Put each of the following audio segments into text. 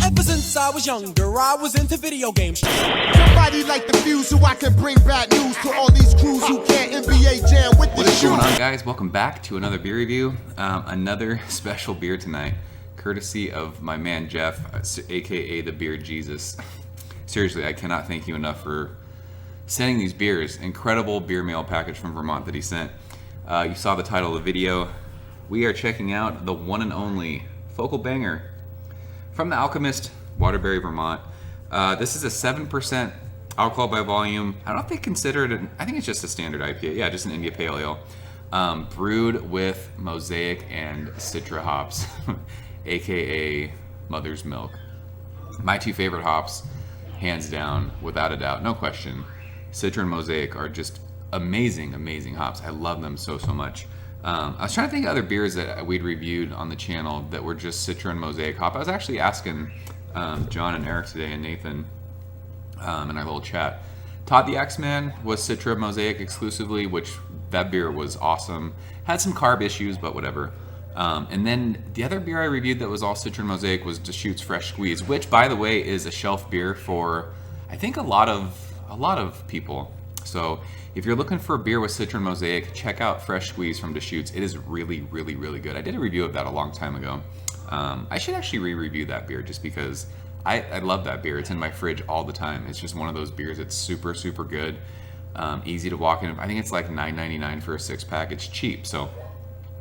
Ever since I was younger, I was into video games. Somebody like the fuse so I can bring bad news to all these crews who can't NBA jam with the What is shoes. going on, guys? Welcome back to another beer review. Another special beer tonight, courtesy of my man Geoff, aka the Beer Jesus. Seriously, I cannot thank you enough for sending these beers. Incredible beer mail package from Vermont that he sent. You saw the title of the video. We are checking out the one and only Focal Banger from the Alchemist, Waterbury, Vermont. This is a 7% alcohol by volume. I don't know if they consider it, I think it's just a standard IPA. Yeah, just an India Pale Ale. Brewed with Mosaic and Citra hops, aka Mother's Milk. My two favorite hops, hands down, without a doubt, no question. Citra and Mosaic are just amazing, amazing hops. I love them so, so much. I was trying to think of other beers that we'd reviewed on the channel that were just Citra and Mosaic hop. I was actually asking John and Eric today and Nathan in our little chat. Todd the Axeman was Citra Mosaic exclusively, which that beer was awesome. Had some carb issues, but whatever. And then the other beer I reviewed that was all Citra and Mosaic was Deschutes Fresh Squeeze, which, by the way, is a shelf beer for, I think, a lot of people. So if you're looking for a beer with Citra and Mosaic, check out Fresh Squeeze from Deschutes. It is really, really, really good. I did a review of that a long time ago. I should actually re-review that beer just because I love that beer. It's in my fridge all the time. It's just one of those beers that's super, super good. Easy to walk in. I think it's like $9.99 for a 6-pack. It's cheap. So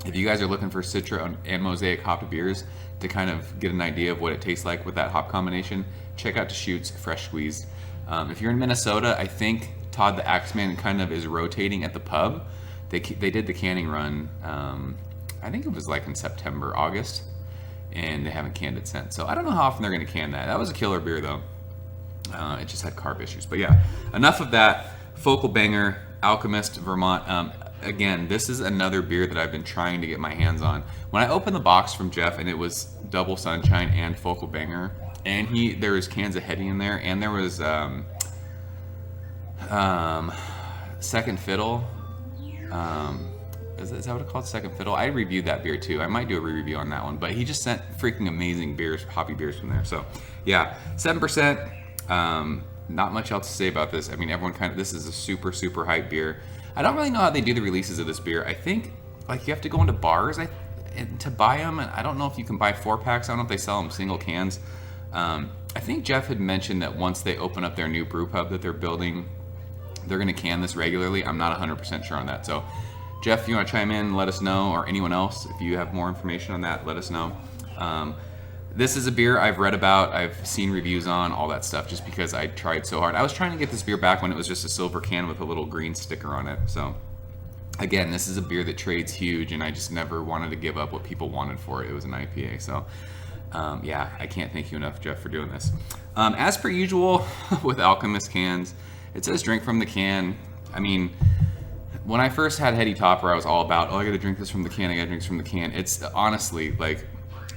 if you guys are looking for Citra and Mosaic hopped beers to kind of get an idea of what it tastes like with that hop combination, check out Deschutes Fresh Squeeze. If you're in Minnesota, I think Todd the Axeman kind of is rotating at the pub. They did the canning run, I think it was like in September, August, and they haven't canned it since. So I don't know how often they're going to can that. That was a killer beer though. It just had carb issues. But yeah, enough of that. Focal Banger, Alchemist, Vermont. Again, this is another beer that I've been trying to get my hands on. When I opened the box from Geoff and it was Double Sunshine and Focal Banger, and there was cans of Heady in there, and there was Second Fiddle. Is that what it's called? Second Fiddle? I reviewed that beer too. I might do a re-review on that one, but he just sent freaking amazing beers, hoppy beers from there. So yeah, 7%. Not much else to say about this. I mean, this is a super, super hype beer. I don't really know how they do the releases of this beer. I think like you have to go into bars to buy them, and I don't know if you can buy 4-packs. I don't know if they sell them single cans. I think Geoff had mentioned that once they open up their new brew pub that they're building, they're going to can this regularly. I'm not 100% sure on that. So, Geoff, if you want to chime in, let us know, or anyone else, if you have more information on that, let us know. This is a beer I've read about, I've seen reviews on, all that stuff, just because I tried so hard. I was trying to get this beer back when it was just a silver can with a little green sticker on it. So, again, this is a beer that trades huge, and I just never wanted to give up what people wanted for it. It was an IPA, so... yeah, I can't thank you enough, Geoff, for doing this. As per usual with Alchemist cans, it says drink from the can. I mean, when I first had Heady Topper, I was all about, I gotta drink this from the can, I gotta drink this from the can. It's honestly, like,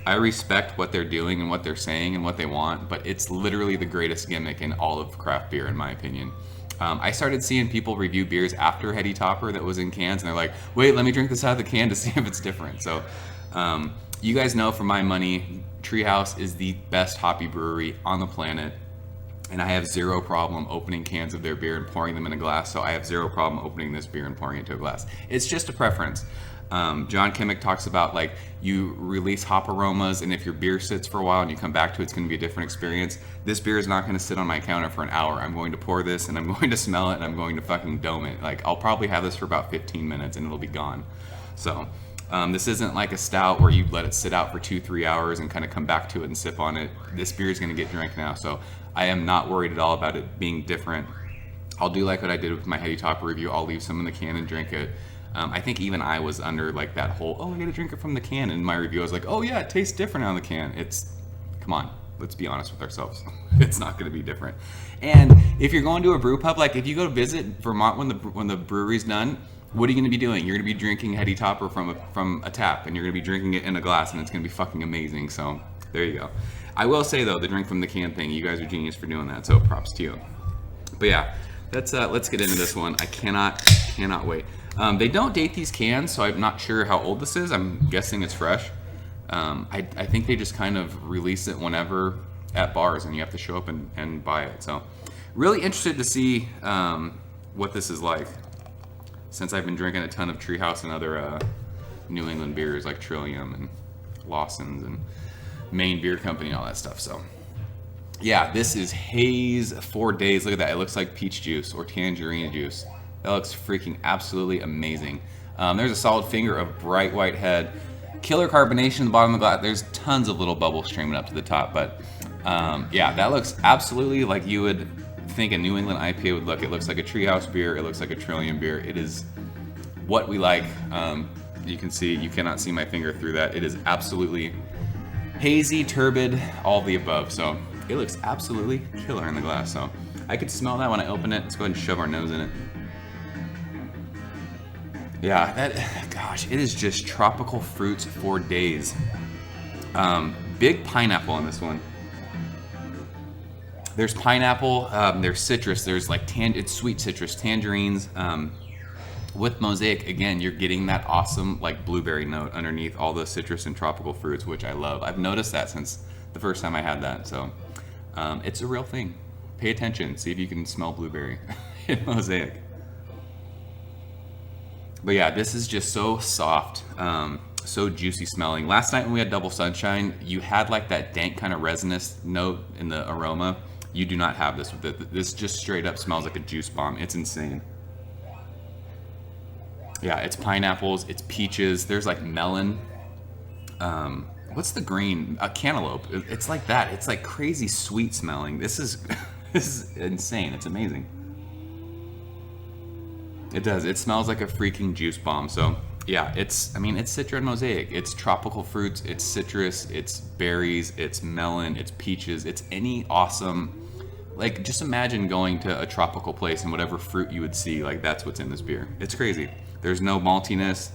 I respect what they're doing and what they're saying and what they want, but it's literally the greatest gimmick in all of craft beer, in my opinion. I started seeing people review beers after Heady Topper that was in cans, and they're like, wait, let me drink this out of the can to see if it's different. So, you guys know, for my money, Treehouse is the best hoppy brewery on the planet, and I have zero problem opening cans of their beer and pouring them in a glass, so I have zero problem opening this beer and pouring it into a glass. It's just a preference. John Kimmick talks about, like, you release hop aromas, and if your beer sits for a while and you come back to it, it's going to be a different experience. This beer is not going to sit on my counter for an hour. I'm going to pour this, and I'm going to smell it, and I'm going to fucking dome it. Like, I'll probably have this for about 15 minutes, and it'll be gone. So... this isn't like a stout where you let it sit out for 2-3 hours and kind of come back to it and sip on it. This beer is going to get drank now, so I am not worried at all about it being different. I'll do like what I did with my Heady Topper review. I'll leave some in the can and drink it. I think even I was under like that whole, I gotta drink it from the can. In my review, I was like, oh yeah, it tastes different out of the can. Come on, let's be honest with ourselves. It's not going to be different. And if you're going to a brew pub, like if you go to visit Vermont when the brewery's done, what are you going to be doing? You're going to be drinking Heady Topper from a tap, and you're going to be drinking it in a glass, and it's going to be fucking amazing. So there you go. I will say though, the drink from the can thing, you guys are genius for doing that. So props to you. But yeah, let's get into this one. I cannot wait. They don't date these cans, so I'm not sure how old this is. I'm guessing it's fresh. I think they just kind of release it whenever at bars, and you have to show up and buy it. So really interested to see what this is like, since I've been drinking a ton of Treehouse and other New England beers like Trillium and Lawson's and Maine Beer Company and all that stuff. So yeah, this is Haze 4 Days. Look at that. It looks like peach juice or tangerine juice. That looks freaking absolutely amazing. There's a solid finger of bright white head. Killer carbonation in the bottom of the glass. There's tons of little bubbles streaming up to the top, but yeah, that looks absolutely like you would think a New England IPA would look. It looks like a Treehouse beer. It looks like a Trillium beer. It is what we like. You can see, you cannot see my finger through that. It is absolutely hazy, turbid, all the above. So it looks absolutely killer in the glass. So I could smell that when I open it. Let's go ahead and shove our nose in it. Yeah, that, gosh, it is just tropical fruits for days. Big pineapple in this one. There's pineapple, there's citrus, there's like it's sweet citrus, tangerines. With Mosaic, again, you're getting that awesome like blueberry note underneath all the citrus and tropical fruits, which I love. I've noticed that since the first time I had that. So it's a real thing. Pay attention, see if you can smell blueberry in Mosaic. But yeah, this is just so soft, so juicy smelling. Last night when we had Double Sunshine, you had like that dank kind of resinous note in the aroma. You do not have this with it. This just straight up smells like a juice bomb. It's insane. Yeah, it's pineapples, it's peaches, there's like melon. What's the green? Cantaloupe. It's like that. It's like crazy sweet smelling. This is insane. It's amazing. It does. It smells like a freaking juice bomb. So yeah, it's Citra and Mosaic. It's tropical fruits, it's citrus, it's berries, it's melon, it's peaches, it's any awesome, like just imagine going to a tropical place and whatever fruit you would see, like that's what's in this beer. It's crazy. There's no maltiness,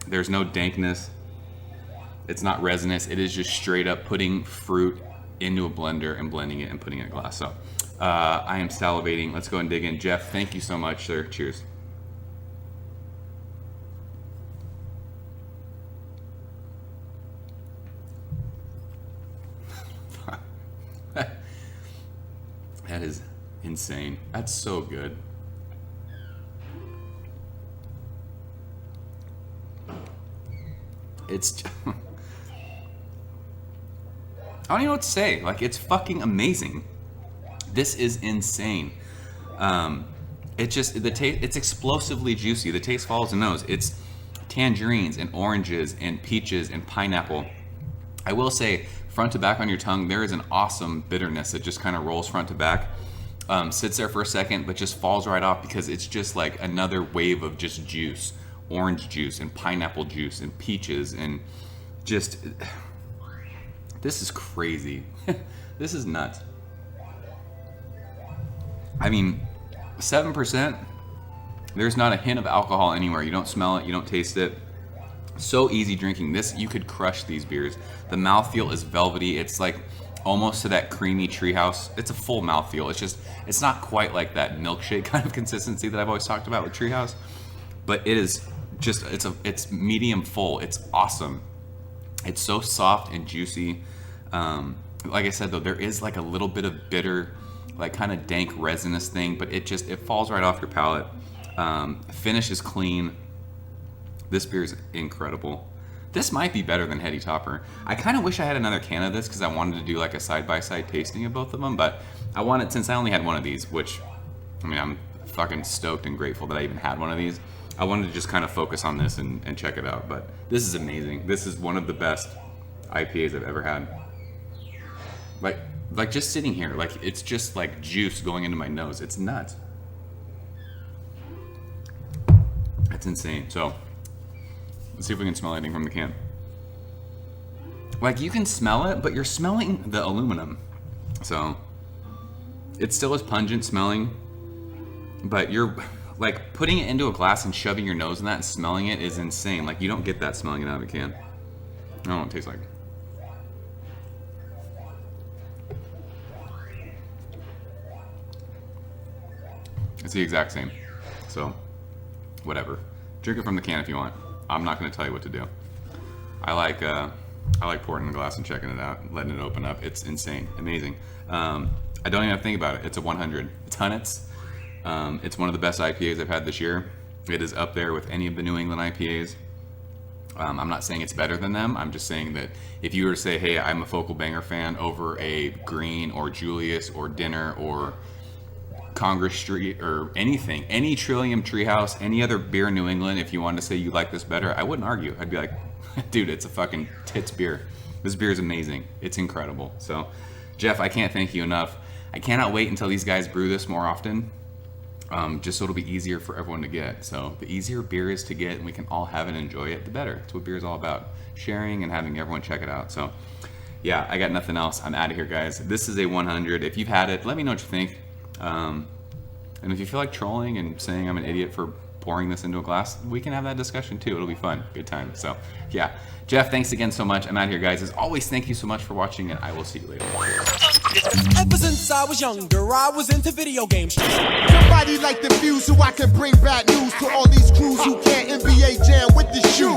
there's no dankness, it's not resinous. It is just straight up putting fruit into a blender and blending it and putting it in a glass. So I am salivating. Let's go and dig in. Geoff, thank you so much, sir. Cheers. That is insane. That's so good. It's I don't even know what to say. Like, it's fucking amazing. This is insane. It just, the taste, it's explosively juicy. The taste follows the nose. It's tangerines and oranges and peaches and pineapple. I will say, front to back on your tongue, there is an awesome bitterness that just kind of rolls front to back. Sits there for a second, but just falls right off because it's just like another wave of just juice. Orange juice and pineapple juice and peaches and just, this is crazy. This is nuts. I mean, 7%, there's not a hint of alcohol anywhere. You don't smell it, you don't taste it. So easy drinking. This, you could crush these beers. The mouthfeel is velvety. It's like almost to that creamy Treehouse. It's a full mouthfeel. It's just, it's not quite like that milkshake kind of consistency that I've always talked about with Treehouse, but it is just, it's medium full. It's awesome. It's so soft and juicy. Like I said though, there is like a little bit of bitter, like kind of dank resinous thing, but it falls right off your palate. Finish is clean. This beer is incredible. This might be better than Heady Topper. I kind of wish I had another can of this because I wanted to do like a side-by-side tasting of both of them, but I wanted, since I only had one of these, which, I mean, I'm fucking stoked and grateful that I even had one of these. I wanted to just kind of focus on this and check it out, but this is amazing. This is one of the best IPAs I've ever had. Like just sitting here, like it's just like juice going into my nose. It's nuts. That's insane. So let's see if we can smell anything from the can. Like you can smell it, but you're smelling the aluminum. So it still is pungent smelling, but you're like putting it into a glass and shoving your nose in that and smelling it is insane. Like you don't get that smelling it out of a can. I don't know what it tastes like. It's the exact same. So whatever. Drink it from the can if you want. I'm not going to tell you what to do. I like I like pouring in the glass and checking it out, and letting it open up. It's insane, amazing. I don't even have to think about it. It's a 100. It's Hunnits. It's one of the best IPAs I've had this year. It is up there with any of the New England IPAs. I'm not saying it's better than them. I'm just saying that if you were to say, hey, I'm a Focal Banger fan over a Green or Julius or Dinner or Congress Street or anything, any Trillium Treehouse, any other beer in New England, if you wanted to say you like this better, I wouldn't argue. I'd be like, dude, it's a fucking tits beer. This beer is amazing. It's incredible. So, Geoff, I can't thank you enough. I cannot wait until these guys brew this more often, just so it'll be easier for everyone to get. So the easier beer is to get and we can all have it and enjoy it, the better. It's what beer is all about, sharing and having everyone check it out. So yeah, I got nothing else. I'm out of here, guys. This is a 100. If you've had it, let me know what you think. And if you feel like trolling and saying I'm an idiot for pouring this into a glass, we can have that discussion too. It'll be fun. Good time. So yeah, Geoff, thanks again so much. I'm out of here, guys. As always, thank you so much for watching, and I will see you later. Ever since I was younger, I was into video games. Somebody like the view so I can bring bad news to all these crews who can't NBA jam with the shoe.